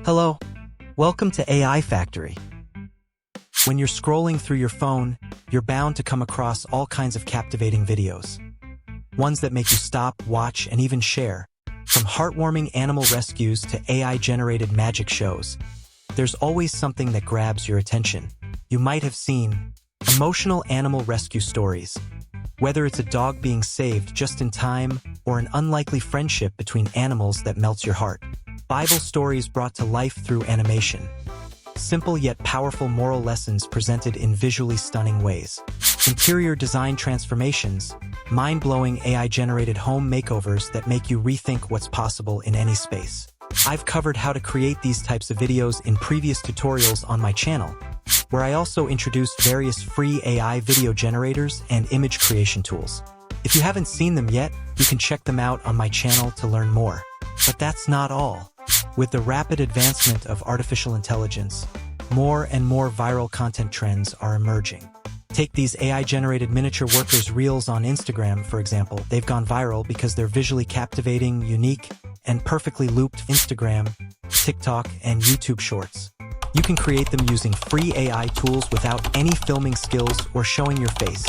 Hello, welcome to AI Factory. When you're scrolling through your phone, you're bound to come across all kinds of captivating videos. Ones that make you stop, watch, and even share. From heartwarming animal rescues to AI-generated magic shows, there's always something that grabs your attention. You might have seen emotional animal rescue stories. Whether it's a dog being saved just in time or an unlikely friendship between animals that melts your heart. Bible stories brought to life through animation. Simple yet powerful moral lessons presented in visually stunning ways. Interior design transformations, mind-blowing AI-generated home makeovers that make you rethink what's possible in any space. I've covered how to create these types of videos in previous tutorials on my channel, where I also introduced various free AI video generators and image creation tools. If you haven't seen them yet, you can check them out on my channel to learn more. But that's not all. With the rapid advancement of artificial intelligence, more and more viral content trends are emerging. Take these AI-generated miniature workers reels on Instagram, for example. They've gone viral because they're visually captivating, unique, and perfectly looped. Instagram, TikTok, and YouTube Shorts. You can create them using free AI tools without any filming skills or showing your face.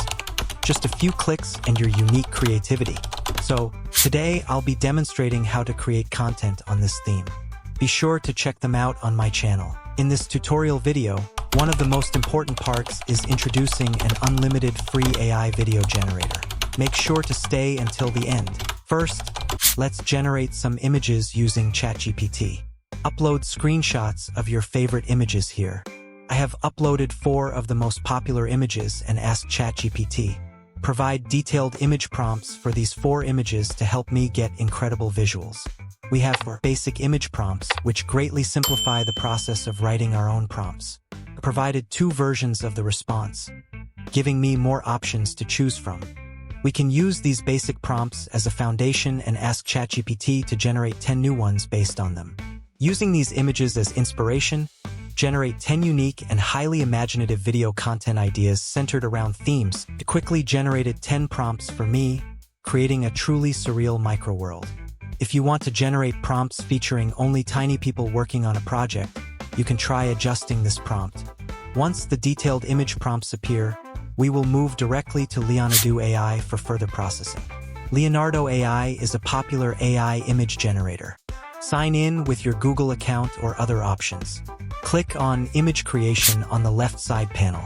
Just a few clicks and your unique creativity. So, today I'll be demonstrating how to create content on this theme. Be sure to check them out on my channel. In this tutorial video, one of the most important parts is introducing an unlimited free AI video generator. Make sure to stay until the end. First, let's generate some images using ChatGPT. Upload screenshots of your favorite images here. I have uploaded 4 of the most popular images and asked ChatGPT. Provide detailed image prompts for these 4 images to help me get incredible visuals. We have basic image prompts, which greatly simplify the process of writing our own prompts. I provided 2 versions of the response, giving me more options to choose from. We can use these basic prompts as a foundation and ask ChatGPT to generate 10 new ones based on them. Using these images as inspiration, generate 10 unique and highly imaginative video content ideas centered around themes. It quickly generated 10 prompts for me, creating a truly surreal microworld. If you want to generate prompts featuring only tiny people working on a project, you can try adjusting this prompt. Once the detailed image prompts appear, we will move directly to Leonardo.AI for further processing. Leonardo.AI is a popular AI image generator. Sign in with your Google account or other options. Click on Image Creation on the left side panel.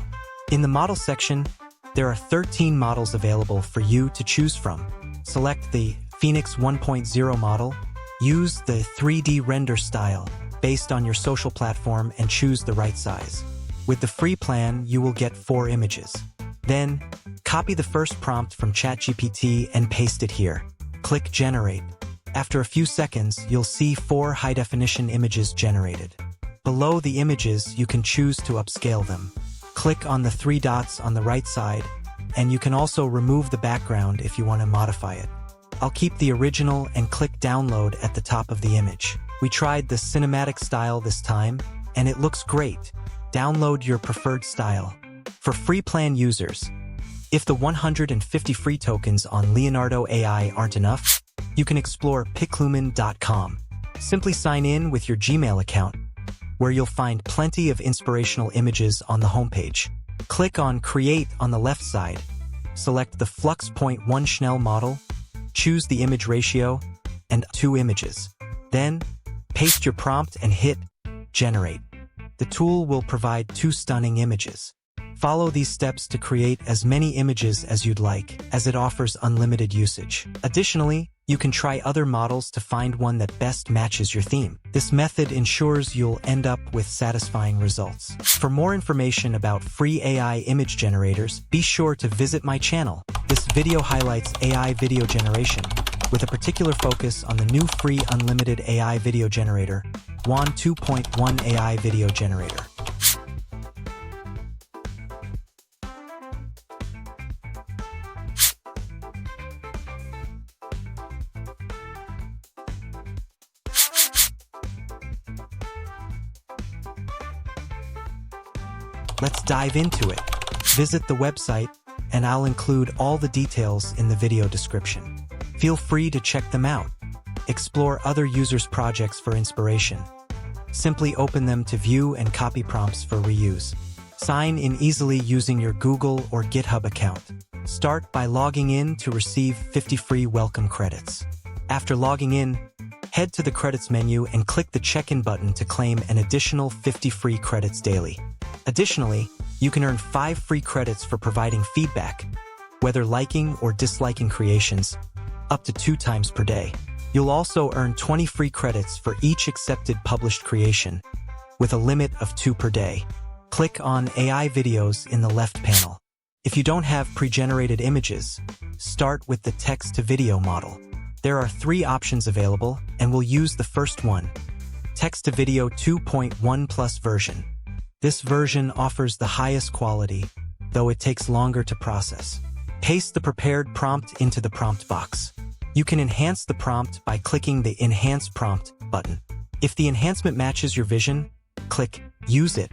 In the Model section, there are 13 models available for you to choose from. Select the Phoenix 1.0 model. Use the 3D render style based on your social platform and choose the right size. With the free plan, you will get 4 images. Then, copy the first prompt from ChatGPT and paste it here. Click Generate. After a few seconds, you'll see 4 high-definition images generated. Below the images, you can choose to upscale them. Click on the 3 dots on the right side, and you can also remove the background if you want to modify it. I'll keep the original and click Download at the top of the image. We tried the cinematic style this time, and it looks great. Download your preferred style. For free plan users, if the 150 free tokens on Leonardo.AI aren't enough, you can explore piclumen.com. Simply sign in with your Gmail account, where you'll find plenty of inspirational images on the homepage. Click on Create on the left side. Select the Flux.1 Schnell model, choose the image ratio, and 2 images. Then, paste your prompt and hit Generate. The tool will provide 2 stunning images. Follow these steps to create as many images as you'd like, as it offers unlimited usage. Additionally, you can try other models to find one that best matches your theme. This method ensures you'll end up with satisfying results. For more information about free AI image generators, be sure to visit my channel. This video highlights AI video generation, with a particular focus on the new free unlimited AI video generator, WAN 2.1 AI video generator. Let's dive into it. Visit the website, and I'll include all the details in the video description. Feel free to check them out. Explore other users' projects for inspiration. Simply open them to view and copy prompts for reuse. Sign in easily using your Google or GitHub account. Start by logging in to receive 50 free welcome credits. After logging in, head to the credits menu and click the check-in button to claim an additional 50 free credits daily. Additionally, you can earn 5 free credits for providing feedback, whether liking or disliking creations, up to 2 times per day. You'll also earn 20 free credits for each accepted published creation, with a limit of 2 per day. Click on AI videos in the left panel. If you don't have pre-generated images, start with the text-to-video model. There are 3 options available, and we'll use the first one, Text-to-Video 2.1 Plus version. This version offers the highest quality, though it takes longer to process. Paste the prepared prompt into the prompt box. You can enhance the prompt by clicking the Enhance Prompt button. If the enhancement matches your vision, click Use It,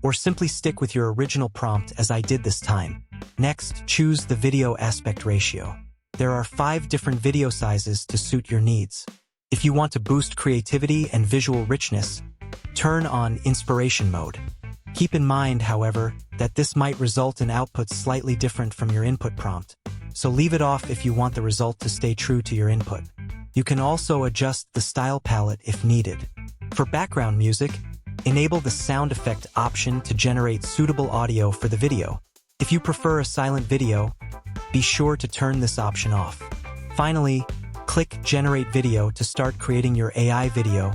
or simply stick with your original prompt as I did this time. Next, choose the video aspect ratio. There are 5 different video sizes to suit your needs. If you want to boost creativity and visual richness, turn on Inspiration mode. Keep in mind, however, that this might result in outputs slightly different from your input prompt, so leave it off if you want the result to stay true to your input. You can also adjust the style palette if needed. For background music, enable the sound effect option to generate suitable audio for the video. If you prefer a silent video, be sure to turn this option off. Finally, click Generate Video to start creating your AI video.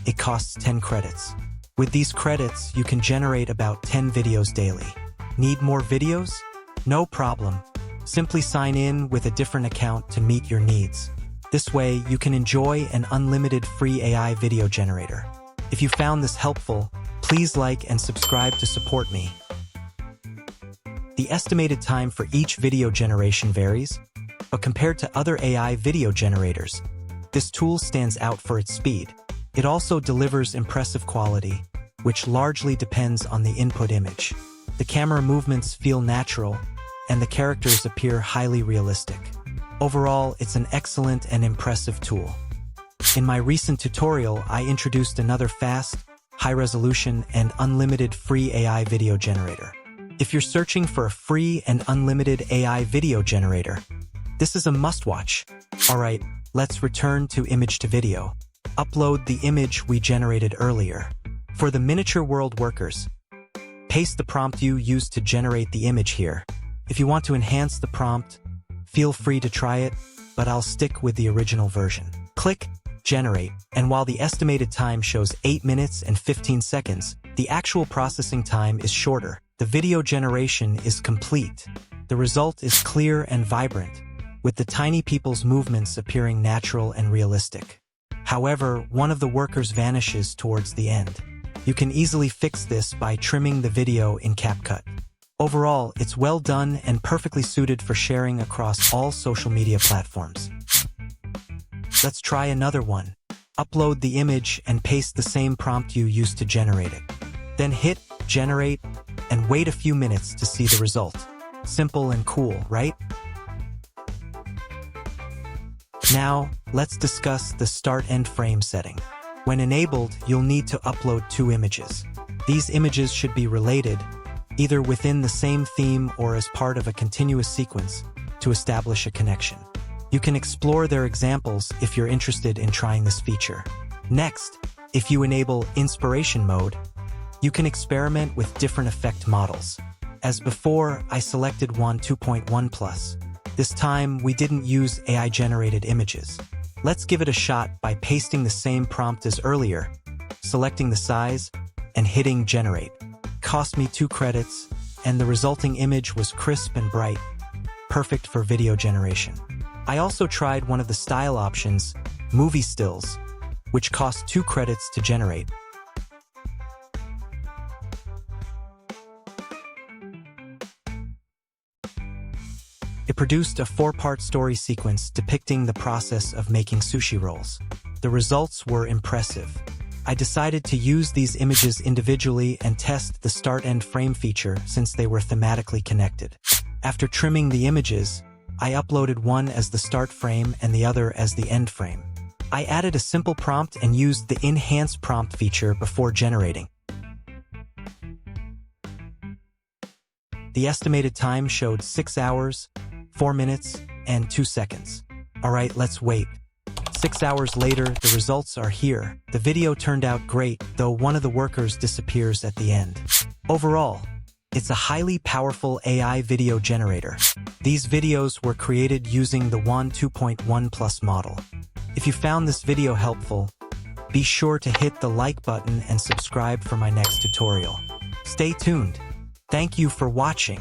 It costs 10 credits. With these credits, you can generate about 10 videos daily. Need more videos? No problem. Simply sign in with a different account to meet your needs. This way, you can enjoy an unlimited free AI video generator. If you found this helpful, please like and subscribe to support me. The estimated time for each video generation varies, but compared to other AI video generators, this tool stands out for its speed. It also delivers impressive quality, which largely depends on the input image. The camera movements feel natural, and the characters appear highly realistic. Overall, it's an excellent and impressive tool. In my recent tutorial, I introduced another fast, high-resolution, and unlimited free AI video generator. If you're searching for a free and unlimited AI video generator, this is a must-watch. Alright, let's return to image to video. Upload the image we generated earlier. For the miniature world workers, paste the prompt you used to generate the image here. If you want to enhance the prompt, feel free to try it, but I'll stick with the original version. Click Generate, and while the estimated time shows 8 minutes and 15 seconds, the actual processing time is shorter. The video generation is complete. The result is clear and vibrant, with the tiny people's movements appearing natural and realistic. However, one of the workers vanishes towards the end. You can easily fix this by trimming the video in CapCut. Overall, it's well done and perfectly suited for sharing across all social media platforms. Let's try another one. Upload the image and paste the same prompt you used to generate it. Then hit Generate and wait a few minutes to see the result. Simple and cool, right? Now, let's discuss the start-end frame setting. When enabled, you'll need to upload 2 images. These images should be related, either within the same theme or as part of a continuous sequence, to establish a connection. You can explore their examples if you're interested in trying this feature. Next, if you enable Inspiration mode, you can experiment with different effect models. As before, I selected WAN 2.1 Plus. This time, we didn't use AI-generated images. Let's give it a shot by pasting the same prompt as earlier, selecting the size, and hitting Generate. Cost me 2 credits, and the resulting image was crisp and bright, perfect for video generation. I also tried one of the style options, Movie Stills, which cost 2 credits to generate. It produced a 4-part story sequence depicting the process of making sushi rolls. The results were impressive. I decided to use these images individually and test the start-end frame feature since they were thematically connected. After trimming the images, I uploaded one as the start frame and the other as the end frame. I added a simple prompt and used the enhance prompt feature before generating. The estimated time showed 6 hours, 4 minutes, and 2 seconds. Alright, let's wait. 6 hours later, the results are here. The video turned out great, though one of the workers disappears at the end. Overall, it's a highly powerful AI video generator. These videos were created using the WAN 2.1 Plus model. If you found this video helpful, be sure to hit the like button and subscribe for my next tutorial. Stay tuned. Thank you for watching.